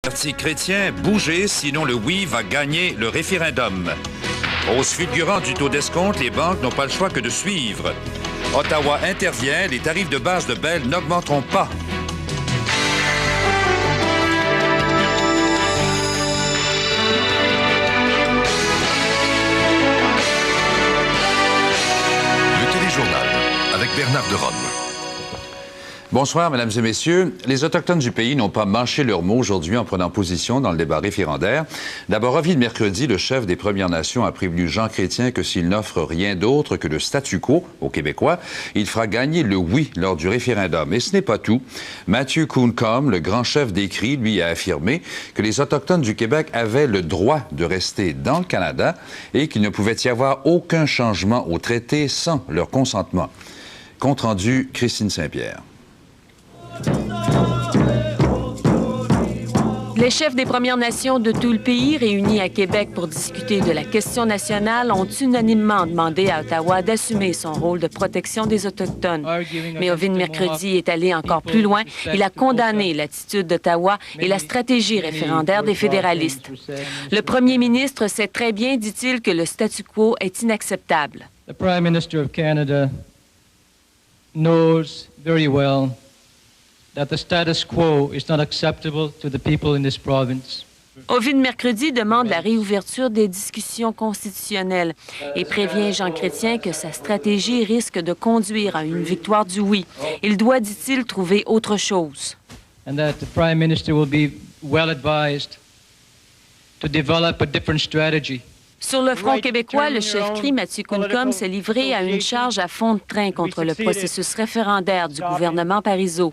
Parti chrétien, bougez, sinon le oui va gagner le référendum. Hausse fulgurante du taux d'escompte, les banques n'ont pas le choix que de suivre. Ottawa intervient, les tarifs de base de Bell n'augmenteront pas. Le téléjournal avec Bernard de Rome. Bonsoir, mesdames et messieurs. Les Autochtones du pays n'ont pas mâché leurs mots aujourd'hui en prenant position dans le débat référendaire. D'abord, Ovid mercredi, le chef des Premières Nations a prévenu Jean Chrétien que s'il n'offre rien d'autre que le statu quo aux Québécois, il fera gagner le oui lors du référendum. Et ce n'est pas tout. Matthew Kooncom, le grand chef des Cris, lui a affirmé que les Autochtones du Québec avaient le droit de rester dans le Canada et qu'il ne pouvait y avoir aucun changement au traité sans leur consentement. Compte rendu, Christine Saint-Pierre. Les chefs des Premières Nations de tout le pays, réunis à Québec pour discuter de la question nationale, ont unanimement demandé à Ottawa d'assumer son rôle de protection des Autochtones. Mais Ovid mercredi est allé encore plus loin. Il a condamné l'attitude d'Ottawa et la stratégie référendaire des fédéralistes. Le premier ministre sait très bien, dit-il, que le statu quo est inacceptable. The Prime Minister of Canada knows very well that the status quo is not acceptable to the people in this province. Ovid mercredi demande la réouverture des discussions constitutionnelles et prévient Jean Chrétien que sa stratégie risque de conduire à une victoire du oui. Il doit, dit-il, trouver autre chose. And that the Prime Minister will be well advised to develop a different strategy. Sur le front québécois, le chef CRI, Matthew Kooncom, s'est livré à une charge à fond de train contre le processus référendaire du gouvernement Parizeau.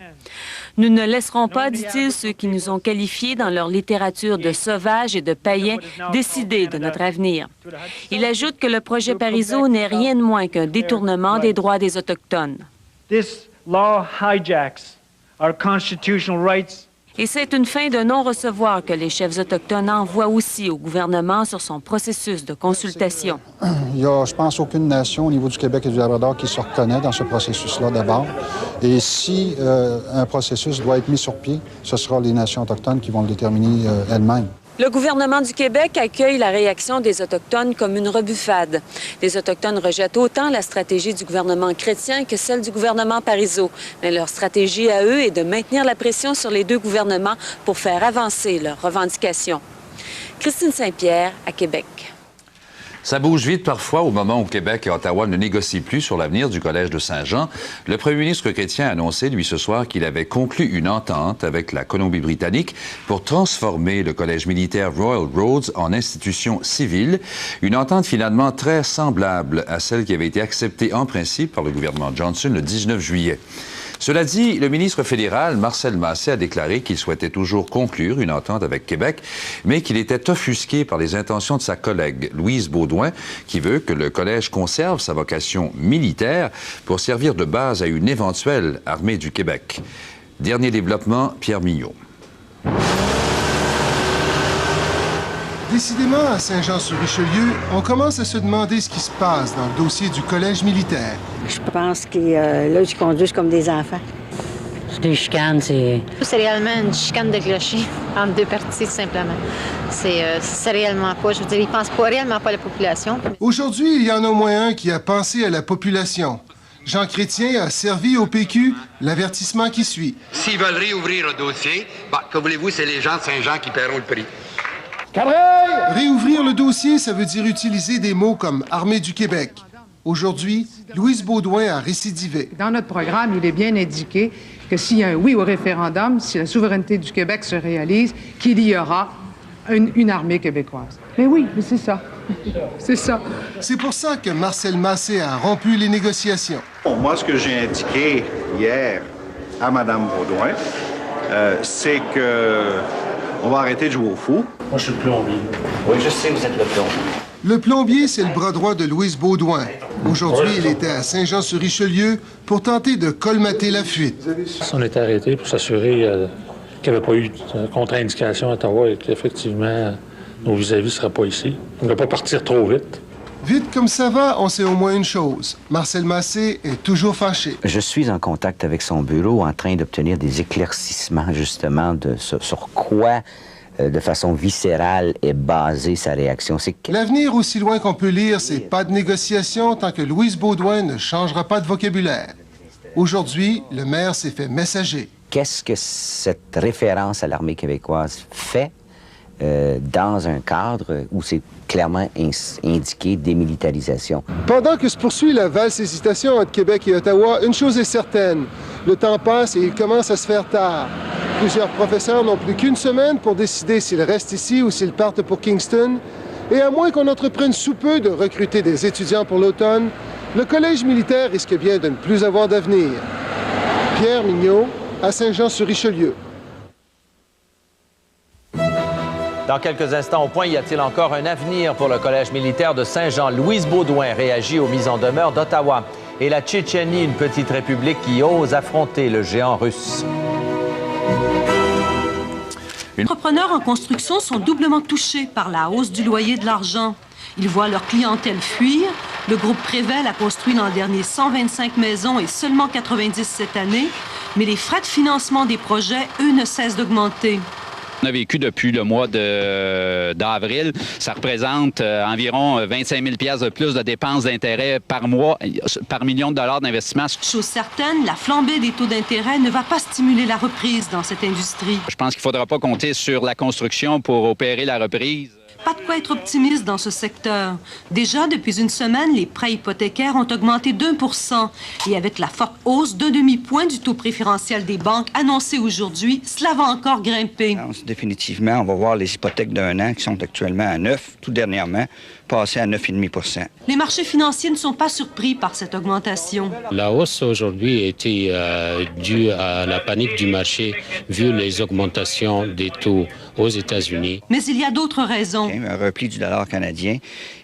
Nous ne laisserons pas, dit-il, ceux qui nous ont qualifiés dans leur littérature de sauvages et de païens décider de notre avenir. Il ajoute que le projet Parizeau n'est rien de moins qu'un détournement des droits des Autochtones. This law hijacks our constitutional rights. Et c'est une fin de non-recevoir que les chefs autochtones envoient aussi au gouvernement sur son processus de consultation. Il y a, je pense, aucune nation au niveau du Québec et du Labrador qui se reconnaît dans ce processus-là d'abord. Et si un processus doit être mis sur pied, ce sera les nations autochtones qui vont le déterminer elles-mêmes. Le gouvernement du Québec accueille la réaction des Autochtones comme une rebuffade. Les Autochtones rejettent autant la stratégie du gouvernement chrétien que celle du gouvernement Parizeau. Mais leur stratégie à eux est de maintenir la pression sur les deux gouvernements pour faire avancer leurs revendications. Christine Saint-Pierre, à Québec. Ça bouge vite parfois au moment où Québec et Ottawa ne négocient plus sur l'avenir du Collège de Saint-Jean. Le premier ministre chrétien a annoncé, lui, ce soir, qu'il avait conclu une entente avec la Colombie-Britannique pour transformer le Collège militaire Royal Roads en institution civile. Une entente finalement très semblable à celle qui avait été acceptée en principe par le gouvernement Johnson le 19 juillet. Cela dit, le ministre fédéral, Marcel Massé, a déclaré qu'il souhaitait toujours conclure une entente avec Québec, mais qu'il était offusqué par les intentions de sa collègue, Louise Beaudoin, qui veut que le collège conserve sa vocation militaire pour servir de base à une éventuelle armée du Québec. Dernier développement, Pierre Mignot. Décidément, à Saint-Jean-sur-Richelieu, on commence à se demander ce qui se passe dans le dossier du collège militaire. Je pense que là, ils conduisent comme des enfants. C'est des chicanes, c'est... C'est réellement une chicane de clocher entre deux parties, tout simplement. C'est réellement pas, je veux dire, ils pensent pas réellement pas à la population. Aujourd'hui, il y en a au moins un qui a pensé à la population. Jean Chrétien a servi au PQ l'avertissement qui suit. S'ils veulent réouvrir le dossier, que voulez-vous, c'est les gens de Saint-Jean qui paieront le prix. Réouvrir le dossier, ça veut dire utiliser des mots comme Armée du Québec. Aujourd'hui, Louise Beaudoin a récidivé. Dans notre programme, il est bien indiqué que s'il y a un oui au référendum, si la souveraineté du Québec se réalise, qu'il y aura une armée québécoise. Mais oui, mais c'est ça. C'est ça. C'est pour ça que Marcel Massé a rompu les négociations. Bon, moi, ce que j'ai indiqué hier à Mme Beaudoin, c'est que on va arrêter de jouer au fou. Moi, je suis le plombier. Oui, je sais, vous êtes le plombier. Le plombier, c'est le bras droit de Louise Beaudoin. Aujourd'hui, il était à Saint-Jean-sur-Richelieu pour tenter de colmater la fuite. On était arrêté pour s'assurer qu'il n'y avait pas eu de contre-indication à Ottawa et qu'effectivement, nos vis-à-vis ne seraient pas ici. On ne va pas partir trop vite. Vite comme ça va, on sait au moins une chose. Marcel Massé est toujours fâché. Je suis en contact avec son bureau en train d'obtenir des éclaircissements, justement, sur quoi de façon viscérale et basée sa réaction. L'avenir, aussi loin qu'on peut lire, c'est pas de négociation tant que Louise Baudouin ne changera pas de vocabulaire. Aujourd'hui, le maire s'est fait messager. Qu'est-ce que cette référence à l'armée québécoise fait dans un cadre où c'est clairement indiqué démilitarisation? Pendant que se poursuit la valse hésitation entre Québec et Ottawa, une chose est certaine. Le temps passe et il commence à se faire tard. Plusieurs professeurs n'ont plus qu'une semaine pour décider s'ils restent ici ou s'ils partent pour Kingston. Et à moins qu'on entreprenne sous peu de recruter des étudiants pour l'automne, le collège militaire risque bien de ne plus avoir d'avenir. Pierre Mignot, à Saint-Jean-sur-Richelieu. Dans quelques instants au point, y a-t-il encore un avenir pour le Collège militaire de Saint-Jean? Louise Baudouin réagit aux mises en demeure d'Ottawa. Et la Tchétchénie, une petite république qui ose affronter le géant russe. Les entrepreneurs en construction sont doublement touchés par la hausse du loyer de l'argent. Ils voient leur clientèle fuir. Le groupe Prével a construit l'an dernier 125 maisons et seulement 90 cette année. Mais les frais de financement des projets, eux, ne cessent d'augmenter. On a vécu depuis le mois d'avril. Ça représente environ 25 000 $ de plus de dépenses d'intérêt par mois, par million de dollars d'investissement. Chose certaine, la flambée des taux d'intérêt ne va pas stimuler la reprise dans cette industrie. Je pense qu'il ne faudra pas compter sur la construction pour opérer la reprise. Pas de quoi être optimiste dans ce secteur. Déjà, depuis une semaine, les prêts hypothécaires ont augmenté d'1 % et avec la forte hausse d'un demi-point du taux préférentiel des banques annoncé aujourd'hui, cela va encore grimper. Définitivement, on va voir les hypothèques d'1 an qui sont actuellement à 9, tout dernièrement, passer à 9,5 %. Les marchés financiers ne sont pas surpris par cette augmentation. La hausse aujourd'hui était due à la panique du marché vu les augmentations des taux aux États-Unis. Mais il y a d'autres raisons. Un repli du dollar canadien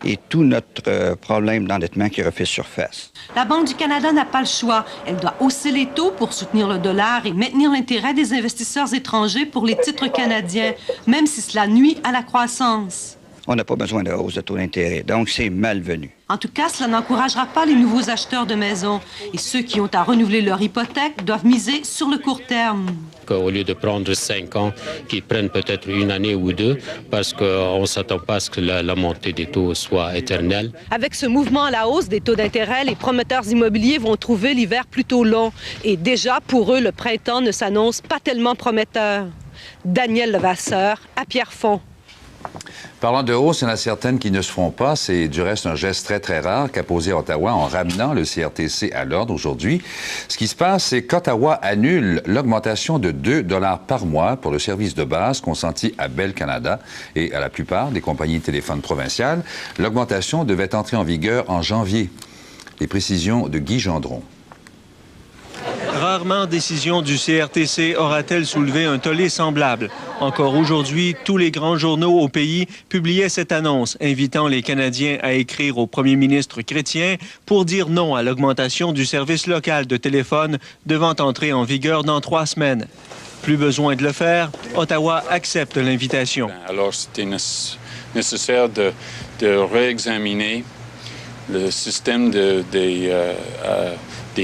et tout notre problème d'endettement qui refait surface. La Banque du Canada n'a pas le choix. Elle doit hausser les taux pour soutenir le dollar et maintenir l'intérêt des investisseurs étrangers pour les titres canadiens, même si cela nuit à la croissance. On n'a pas besoin de hausse de taux d'intérêt, donc c'est malvenu. En tout cas, cela n'encouragera pas les nouveaux acheteurs de maisons. Et ceux qui ont à renouveler leur hypothèque doivent miser sur le court terme. Au lieu de prendre 5 ans, qu'ils prennent peut-être une année ou deux, parce qu'on ne s'attend pas à ce que la montée des taux soit éternelle. Avec ce mouvement à la hausse des taux d'intérêt, les promoteurs immobiliers vont trouver l'hiver plutôt long. Et déjà, pour eux, le printemps ne s'annonce pas tellement prometteur. Daniel Levasseur, à Pierrefonds. Parlant de hausse, il y en a certaines qui ne se font pas. C'est du reste un geste très, très rare qu'a posé Ottawa en ramenant le CRTC à l'ordre aujourd'hui. Ce qui se passe, c'est qu'Ottawa annule l'augmentation de 2 $ par mois pour le service de base consenti à Bell Canada et à la plupart des compagnies de téléphone provinciales. L'augmentation devait entrer en vigueur en janvier. Les précisions de Guy Gendron. Rarement décision du CRTC aura-t-elle soulevé un tollé semblable. Encore aujourd'hui, tous les grands journaux au pays publiaient cette annonce, invitant les Canadiens à écrire au premier ministre Chrétien pour dire non à l'augmentation du service local de téléphone devant entrer en vigueur dans 3 semaines. Plus besoin de le faire, Ottawa accepte l'invitation. Alors, c'était nécessaire de réexaminer le système des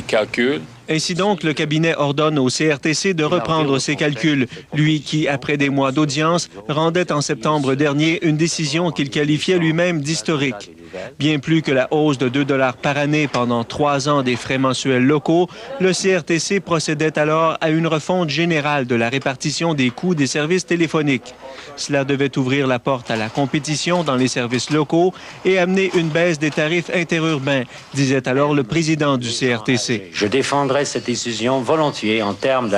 calculs. Ainsi donc, le cabinet ordonne au CRTC de reprendre ses calculs, lui qui, après des mois d'audience, rendait en septembre dernier une décision qu'il qualifiait lui-même d'historique. Bien plus que la hausse de 2 $ par année pendant 3 ans des frais mensuels locaux, le CRTC procédait alors à une refonte générale de la répartition des coûts des services téléphoniques. Cela devait ouvrir la porte à la compétition dans les services locaux et amener une baisse des tarifs interurbains, disait alors le président du CRTC. Je défendrai cette décision volontiers en termes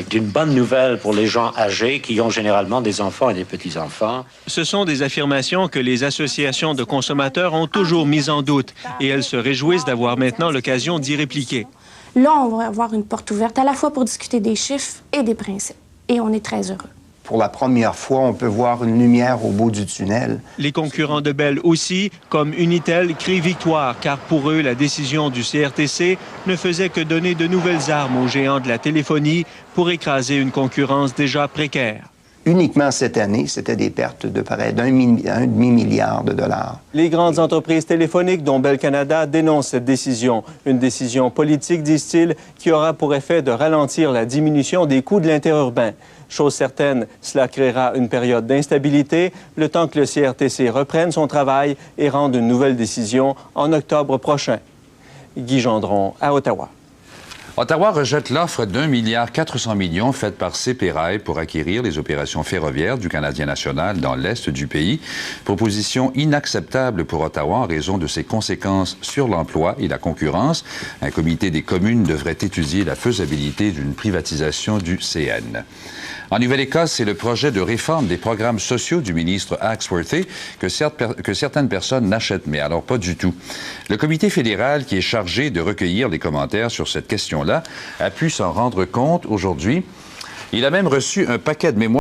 d'une bonne nouvelle pour les gens âgés qui ont généralement des enfants et des petits-enfants. Ce sont des affirmations que les associations de consommateurs ont toujours mises en doute et elles se réjouissent d'avoir maintenant l'occasion d'y répliquer. Là, on va avoir une porte ouverte à la fois pour discuter des chiffres et des principes. Et on est très heureux. Pour la première fois, on peut voir une lumière au bout du tunnel. Les concurrents de Bell aussi, comme Unitel, crient victoire, car pour eux, la décision du CRTC ne faisait que donner de nouvelles armes aux géants de la téléphonie pour écraser une concurrence déjà précaire. uniquement cette année, c'était des pertes de près d'un demi-milliard de dollars. Les grandes entreprises téléphoniques, dont Bell Canada, dénoncent cette décision. Une décision politique, disent-ils, qui aura pour effet de ralentir la diminution des coûts de l'interurbain. Chose certaine, cela créera une période d'instabilité, le temps que le CRTC reprenne son travail et rende une nouvelle décision en octobre prochain. Guy Gendron, à Ottawa. Ottawa rejette l'offre d'1,4 milliard faite par CP Rail pour acquérir les opérations ferroviaires du Canadien national dans l'est du pays. Proposition inacceptable pour Ottawa en raison de ses conséquences sur l'emploi et la concurrence. Un comité des communes devrait étudier la faisabilité d'une privatisation du CN. En Nouvelle-Écosse, c'est le projet de réforme des programmes sociaux du ministre Axworthy que certaines personnes n'achètent, mais alors pas du tout. Le comité fédéral qui est chargé de recueillir les commentaires sur cette question-là a pu s'en rendre compte aujourd'hui. Il a même reçu un paquet de mémoires